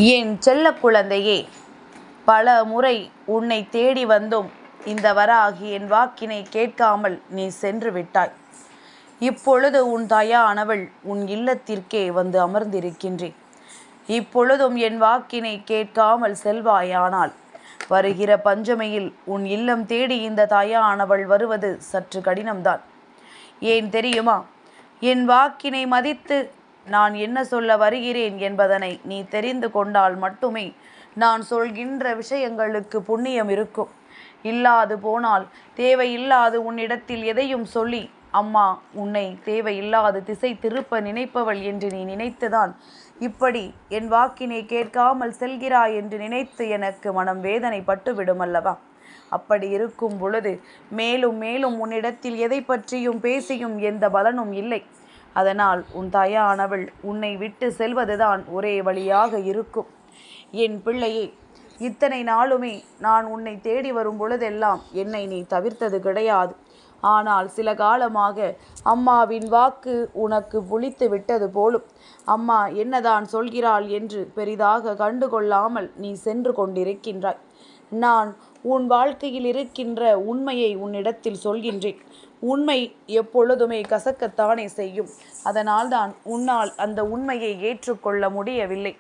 என் செல்ல குழந்தையே, பல முறை உன்னை தேடி வந்தும் இந்த வராகி என் வாக்கினை கேட்காமல் நீ சென்று விட்டாய். இப்பொழுது உன் தாயானவள் உன் இல்லத்திற்கே வந்து அமர்ந்திருக்கின்றேன். இப்பொழுதும் என் வாக்கினை கேட்காமல் செல்வாயானால் வருகிற பஞ்சமையில் உன் இல்லம் தேடி இந்த தாயானவள் வருவது சற்று கடினம்தான். ஏன் தெரியுமா? என் வாக்கினை மதித்து நான் என்ன சொல்ல வருகிறேன் என்பதனை நீ தெரிந்து கொண்டால் மட்டுமே நான் சொல்கின்ற விஷயங்களுக்கு புண்ணியம் இருக்கும். இல்லாது போனால் தேவையில்லாது உன்னிடத்தில் எதையும் சொல்லி அம்மா உன்னை தேவையில்லாது திசை திருப்ப நினைப்பவள் என்று நீ நினைத்துதான் இப்படி என் வாக்கினை கேட்காமல் செல்கிறாய் என்று நினைத்து எனக்கு மனம் வேதனை பட்டுவிடும் அல்லவா? அப்படி இருக்கும் பொழுது மேலும் மேலும் உன்னிடத்தில் எதை பற்றியும் பேசியும் எந்த பலனும் இல்லை. அதனால் உன் தாயானவள் உன்னை விட்டு செல்வதுதான் ஒரே வழியாக இருக்கும். என் பிள்ளையே, இத்தனை நாளுமே நான் உன்னை தேடி வரும் பொழுதெல்லாம் என்னை நீ தவிர்த்தது கிடையாது. ஆனால் சில காலமாக அம்மாவின் வாக்கு உனக்கு புளித்து விட்டது போலும். அம்மா என்னதான் சொல்கிறாள் என்று பெரிதாக கண்டுகொள்ளாமல் நீ சென்று கொண்டிருக்கின்றாய். நான் உன் வாழ்க்கையில் இருக்கின்ற உண்மையை உன்னிடத்தில் சொல்கின்றேன். உண்மை எப்பொழுதுமே கசக்கத்தானே செய்யும். அதனால்தான் உன்னால் அந்த உண்மையை ஏற்றுக்கொள்ள முடியவில்லை.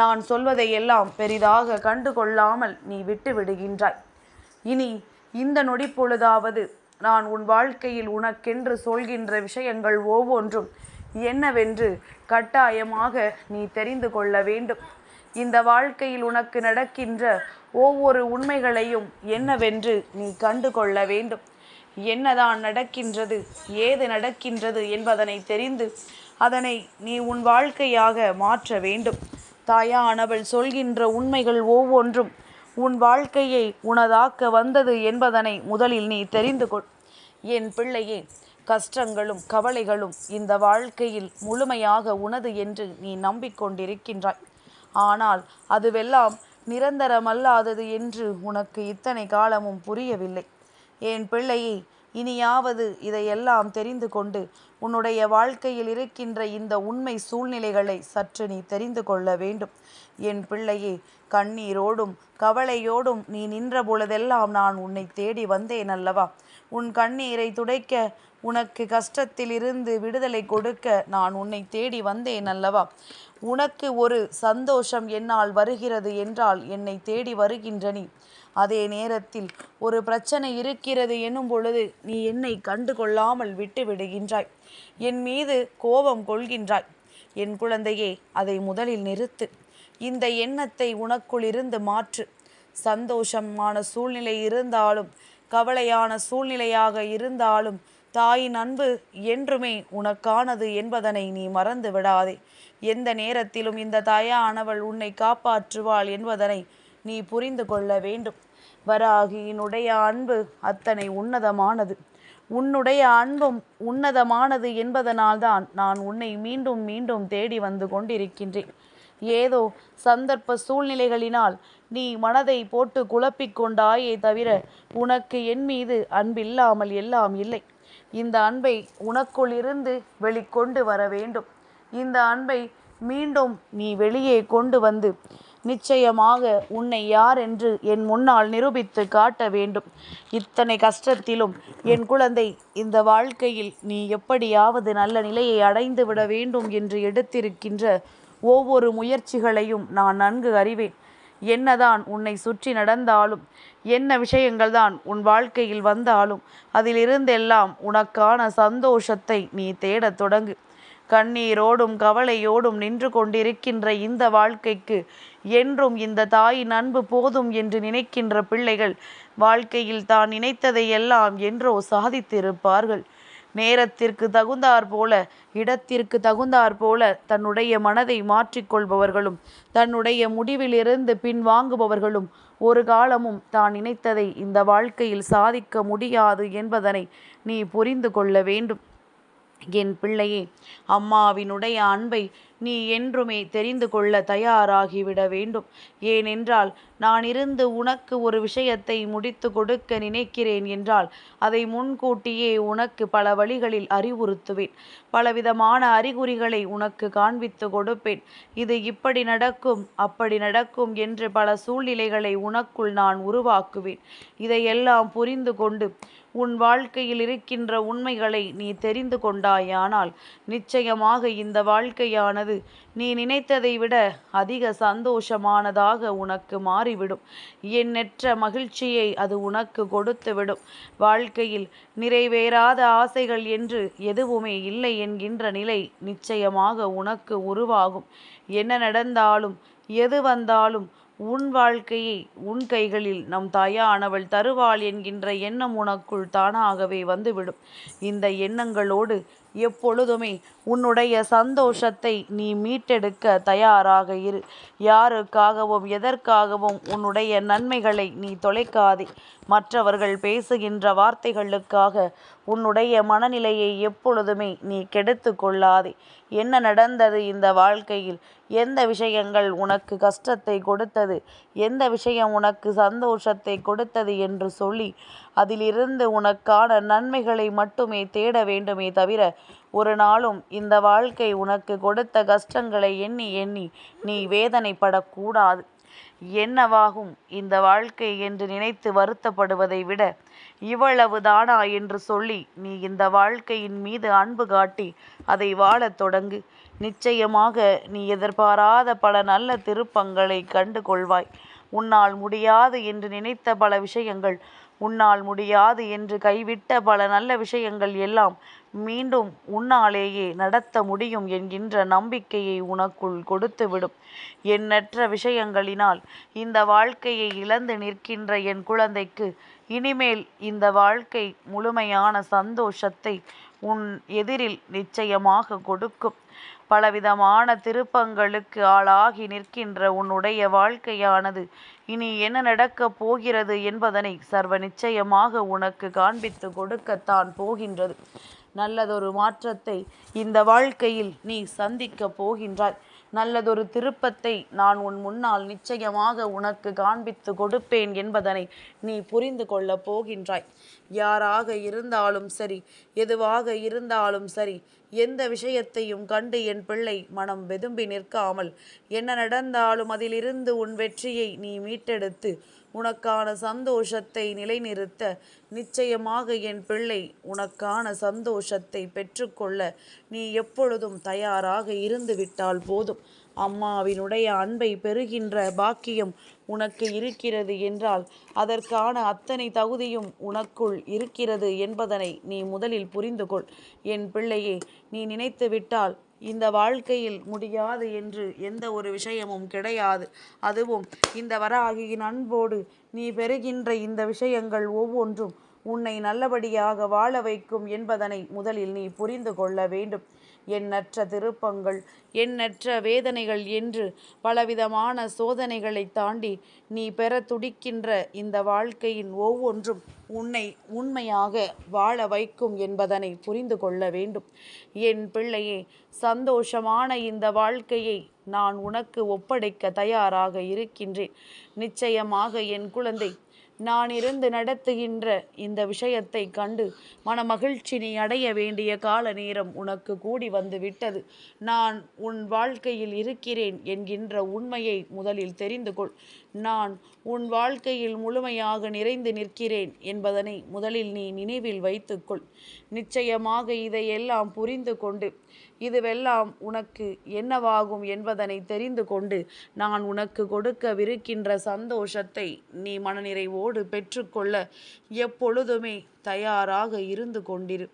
நான் சொல்வதை எல்லாம் பெரிதாக கண்டுகொள்ளாமல் நீ விட்டு விடுகின்றாய். இனி இந்த நொடி பொழுதாவது நான் உன் வாழ்க்கையில் உனக்கென்று சொல்கின்ற விஷயங்கள் ஒவ்வொன்றும் என்னவென்று கட்டாயமாக நீ தெரிந்து கொள்ள வேண்டும். இந்த வாழ்க்கையில் உனக்கு நடக்கின்ற ஒவ்வொரு உண்மைகளையும் என்னவென்று நீ கண்டு கொள்ள வேண்டும். என்னதான் நடக்கின்றது, ஏது நடக்கின்றது என்பதனை தெரிந்து அதனை நீ உன் வாழ்க்கையாக மாற்ற வேண்டும். தாயானவள் சொல்கின்ற உண்மைகள் ஒவ்வொன்றும் உன் வாழ்க்கையை உனதாக்க வந்தது என்பதனை முதலில் நீ தெரிந்து கொள். என் பிள்ளையே, கஷ்டங்களும் கவலைகளும் இந்த வாழ்க்கையில் முழுமையாக உனது என்று நீ நம்பிக்கொண்டிருக்கின்றாய். ஆனால் அதுவெல்லாம் நிரந்தரமல்லாதது என்று உனக்கு இத்தனை காலமும் புரியவில்லை. என் பிள்ளையே, இனியாவது இதையெல்லாம் தெரிந்து கொண்டு உன்னுடைய வாழ்க்கையில் இருக்கின்ற இந்த உண்மை சூழ்நிலைகளை சற்று நீ தெரிந்து கொள்ள வேண்டும். என் பிள்ளையே, கண்ணீரோடும் கவலையோடும் நீ நின்ற பொழுதெல்லாம் நான் உன்னை தேடி வந்தேன் அல்லவா? உன் கண்ணீரை துடைக்க, உனக்கு கஷ்டத்தில் இருந்து விடுதலை கொடுக்க நான் உன்னை தேடி வந்தேன் அல்லவா? உனக்கு ஒரு சந்தோஷம் என்னால் வருகிறது என்றால் என்னை தேடி வருகின்ற நீ, அதே நேரத்தில் ஒரு பிரச்சனை இருக்கிறது எனும் பொழுது நீ என்னை கண்டு கொள்ளாமல் விட்டு விடுகின்றாய். என் மீது கோபம் கொள்கின்றாய். என் குழந்தையே, அதை முதலில் நிறுத்து. இந்த எண்ணத்தை உனக்குள் இருந்து மாற்று. சந்தோஷமான சூழ்நிலை இருந்தாலும் கவலையான சூழ்நிலையாக இருந்தாலும் தாயின் அன்பு என்றுமே உனக்கானது என்பதனை நீ மறந்து விடாதே. எந்த நேரத்திலும் இந்த தாயானவள் உன்னை காப்பாற்றுவாள் என்பதனை நீ புரிந்து கொள்ள வேண்டும். வராகியினுடைய அன்பு அத்தனை உன்னதமானது. உன்னுடைய அன்பும் உன்னதமானது என்பதனால்தான் நான் உன்னை மீண்டும் மீண்டும் தேடி வந்து கொண்டிருக்கின்றேன். ஏதோ சந்தர்ப்ப சூழ்நிலைகளினால் நீ மனதை போட்டு குழப்பிக்கொண்டாயே தவிர உனக்கு என் மீது அன்பில்லாமல் எல்லாம் இல்லை. இந்த அன்பை உனக்குள் இருந்து வெளிக்கொண்டு வர வேண்டும். இந்த அன்பை மீண்டும் நீ வெளியே கொண்டு வந்து நிச்சயமாக உன்னை யார் என்று என் முன்னால் நிரூபித்து காட்ட வேண்டும். இத்தனை கஷ்டத்திலும் என் குழந்தை, இந்த வாழ்க்கையில் நீ எப்படியாவது நல்ல நிலையை அடைந்து விட வேண்டும் என்று எடுத்திருக்கின்ற ஒவ்வொரு முயற்சிகளையும் நான் நன்கு அறிவேன். என்னதான் உன்னை சுற்றி நடந்தாலும், என்ன விஷயங்கள் தான் உன் வாழ்க்கையில் வந்தாலும் அதிலிருந்தெல்லாம் உனக்கான சந்தோஷத்தை நீ தேடத் தொடங்கு. கண்ணீரோடும் கவலையோடும் நின்று கொண்டிருக்கின்ற இந்த வாழ்க்கைக்கு என்றும் இந்த தாயின் அன்பு போதும் என்று நினைக்கின்ற பிள்ளைகள் வாழ்க்கையில் தான் நினைத்ததை எல்லாம் என்றோ சாதித்திருப்பார்கள். நேரத்திற்கு தகுந்தாற் போல, இடத்திற்கு தகுந்தாற் போல தன்னுடைய மனதை மாற்றிக்கொள்பவர்களும் தன்னுடைய முடிவிலிருந்து பின்வாங்குபவர்களும் ஒரு காலமும் தான் நினைத்ததை இந்த வாழ்க்கையில் சாதிக்க முடியாது என்பதனை நீ புரிந்து கொள்ள வேண்டும். என் பிள்ளையே, அம்மாவினுடைய அன்பை நீ என்றுமே தெரிந்து கொள்ள தயாராகிவிட வேண்டும். ஏனென்றால் நான் இருந்து உனக்கு ஒரு விஷயத்தை முடித்து கொடுக்க நினைக்கிறேன் என்றால் அதை முன்கூட்டியே உனக்கு பல வழிகளில் அறிவுறுத்துவேன். பலவிதமான அறிகுறிகளை உனக்கு காண்பித்து கொடுப்பேன். இது இப்படி நடக்கும், அப்படி நடக்கும் என்று பல சூழ்நிலைகளை உனக்குள் நான் உருவாக்குவேன். இதையெல்லாம் புரிந்து கொண்டு உன் வாழ்க்கையில் இருக்கின்ற உண்மைகளை நீ தெரிந்து கொண்டாயானால் நிச்சயமாக இந்த வாழ்க்கையானது நீ நினைத்ததை விட அதிக சந்தோஷமானதாக உனக்கு மாறிவிடும். எண்ணற்ற மகிழ்ச்சியை அது உனக்கு கொடுத்துவிடும். வாழ்க்கையில் நிறைவேறாத ஆசைகள் என்று எதுவுமே இல்லை என்கின்ற நிலை நிச்சயமாக உனக்கு உருவாகும். என்ன நடந்தாலும் எது வந்தாலும் உன் வாழ்க்கையை உன் கைகளில் நம் தாயானவள் தருவாள் என்கின்ற எண்ணம் உனக்குள் தானாகவே வந்துவிடும். இந்த எண்ணங்களோடு எப்பொழுதுமே உன்னுடைய சந்தோஷத்தை நீ மீட்டெடுக்க தயாராக இரு. யாருக்காகவும் எதற்காகவும் உன்னுடைய நன்மைகளை நீ தொலைக்காதே. மற்றவர்கள் பேசுகின்ற வார்த்தைகளுக்காக உன்னுடைய மனநிலையை எப்பொழுதுமே நீ கெடுத்து கொள்ளாதே. என்ன நடந்தது இந்த வாழ்க்கையில்? எந்த விஷயங்கள் உனக்கு கஷ்டத்தை கொடுத்தது, எந்த விஷயம் உனக்கு சந்தோஷத்தை கொடுத்தது என்று சொல்லி அதிலிருந்து உனக்கான நன்மைகளை மட்டுமே தேட வேண்டுமே தவிர ஒரு நாளும் இந்த வாழ்க்கை உனக்கு கொடுத்த கஷ்டங்களை எண்ணி எண்ணி நீ வேதனைப்படக்கூடாது. என்னவாகும் இந்த வாழ்க்கை என்று நினைத்து வருத்தப்படுவதை விட இவ்வளவு தானா என்று சொல்லி நீ இந்த வாழ்க்கையின் மீது அன்பு காட்டி அதை வாழத் தொடங்கு. நிச்சயமாக நீ எதிர்பாராத பல நல்ல திருப்பங்களை கண்டு கொள்வாய். உன்னால் முடியாது என்று நினைத்த பல விஷயங்கள், உன்னால் முடியாது என்று கைவிட்ட பல நல்ல விஷயங்கள் எல்லாம் மீண்டும் உன்னாலேயே நடத்த முடியும் என்கின்ற நம்பிக்கையை உனக்குள் கொடுத்துவிடும். எண்ணற்ற விஷயங்களினால் இந்த வாழ்க்கையை இழந்து நிற்கின்ற என் குழந்தைக்கு இனிமேல் இந்த வாழ்க்கை முழுமையான சந்தோஷத்தை உன் எதிரில் நிச்சயமாக கொடுக்கும். பலவிதமான திருப்பங்களுக்கு ஆளாகி நிற்கின்ற உன்னுடைய வாழ்க்கையானது இனி என்ன நடக்கப் போகிறது என்பதனை சர்வ நிச்சயமாக உனக்கு காண்பித்து கொடுக்கத்தான் போகின்றது. நல்லதொரு மாற்றத்தை இந்த வாழ்க்கையில் நீ சந்திக்கப் போகின்றாய். நல்லதொரு திருப்பத்தை நான் உன் முன்னால் நிச்சயமாக உனக்கு காண்பித்து கொடுப்பேன் என்பதனை நீ புரிந்து கொள்ளப் போகின்றாய். யாராக இருந்தாலும் சரி, எதுவாக இருந்தாலும் சரி, எந்த விஷயத்தையும் கண்டு என் பிள்ளை மனம் வெதும்பி நிற்காமல் என்ன நடந்தாலும் அதிலிருந்து உன் வெற்றியை நீ மீட்டெடுத்து உனக்கான சந்தோஷத்தை நிலைநிறுத்த நிச்சயமாக என் பிள்ளை உனக்கான சந்தோஷத்தை பெற்றுக்கொள்ள நீ எப்பொழுதும் தயாராக இருந்து விட்டால் போதும். அம்மாவினுடைய அன்பை பெறுகின்ற பாக்கியம் உனக்கு இருக்கிறது என்றால் அதற்கான அத்தனை தகுதியும் உனக்குள் இருக்கிறது என்பதனை நீ முதலில் புரிந்து கொள். என் பிள்ளையே, நீ நினைத்து விட்டால் இந்த வாழ்க்கையில் முடியாது என்று எந்த ஒரு விஷயமும் கிடையாது. அதுவும் இந்த வராகியின் அன்போடு நீ பெறுகின்ற இந்த விஷயங்கள் ஒவ்வொன்றும் உன்னை நல்லபடியாக வாழ வைக்கும் என்பதனை முதலில் நீ புரிந்து கொள்ள வேண்டும். எண்ணற்ற திருப்பங்கள், எண்ணற்ற வேதனைகள் என்று பலவிதமான சோதனைகளை தாண்டி நீ பெற துடிக்கின்ற இந்த வாழ்க்கையின் ஒவ்வொன்றும் உன்னை உண்மையாக வாழ வைக்கும் என்பதனை புரிந்து கொள்ள வேண்டும். என் பிள்ளையே, சந்தோஷமான இந்த வாழ்க்கையை நான் உனக்கு ஒப்படைக்க தயாராக இருக்கின்றேன். நிச்சயமாக என் குழந்தை, நான் இருந்து நடத்துகின்ற இந்த விஷயத்தை கண்டு மனமகிழ்ச்சி நீ அடைய வேண்டிய கால நேரம் உனக்கு கூடி வந்து விட்டது. நான் உன் வாழ்க்கையில் இருக்கிறேன் என்கின்ற உண்மையை முதலில் தெரிந்து கொள். நான் உன் வாழ்க்கையில் முழுமையாக நிறைந்து நிற்கிறேன் என்பதனை முதலில் நீ நினைவில் வைத்துக்கொள். நிச்சயமாக இதையெல்லாம் புரிந்து கொண்டு இதுவெல்லாம் உனக்கு என்னவாகும் என்பதனை தெரிந்து கொண்டு நான் உனக்கு கொடுக்கவிருக்கின்ற சந்தோஷத்தை நீ மனநிறைவோடு பெற்றுக்கொள்ள எப்பொழுதுமே தயாராக இருந்து கொண்டிரு.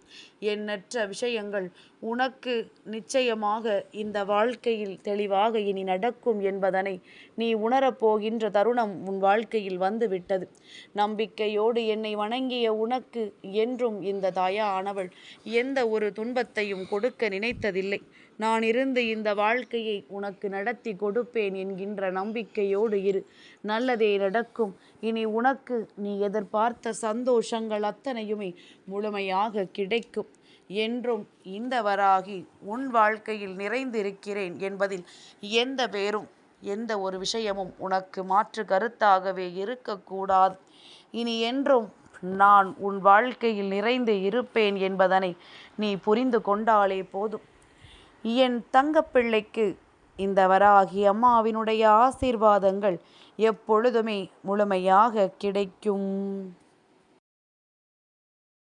எண்ணற்ற விஷயங்கள் உனக்கு நிச்சயமாக இந்த வாழ்க்கையில் தெளிவாக இனி நடக்கும் என்பதனை நீ உணரப்போகின்ற தருணம் உன் வாழ்க்கையில் வந்துவிட்டது. நம்பிக்கையோடு என்னை வணங்கிய உனக்கு என்றும் இந்த தாயானவள் எந்த ஒரு துன்பத்தையும் கொடுக்க நினைத்ததில்லை. நான் இருந்து இந்த வாழ்க்கையை உனக்கு நடத்தி கொடுப்பேன் என்கின்ற நம்பிக்கையோடு இரு. நல்லதே நடக்கும். இனி உனக்கு நீ எதிர்பார்த்த சந்தோஷங்கள் அத்தனையுமே முழுமையாக கிடைக்கும். என்றும் இந்த வராகி உன் வாழ்க்கையில் நிறைந்திருக்கிறேன் என்பதில் எந்த பேரும் எந்த ஒரு விஷயமும் உனக்கு மாற்று கருத்தாகவே இருக்கக்கூடாது. இனி என்றும் நான் உன் வாழ்க்கையில் நிறைந்து இருப்பேன் என்பதனை நீ புரிந்து கொண்டாலே போதும். என் தங்கப்பிள்ளைக்கு இந்த வராகி அம்மாவினுடைய ஆசீர்வாதங்கள் எப்பொழுதுமே முழுமையாக கிடைக்கும்.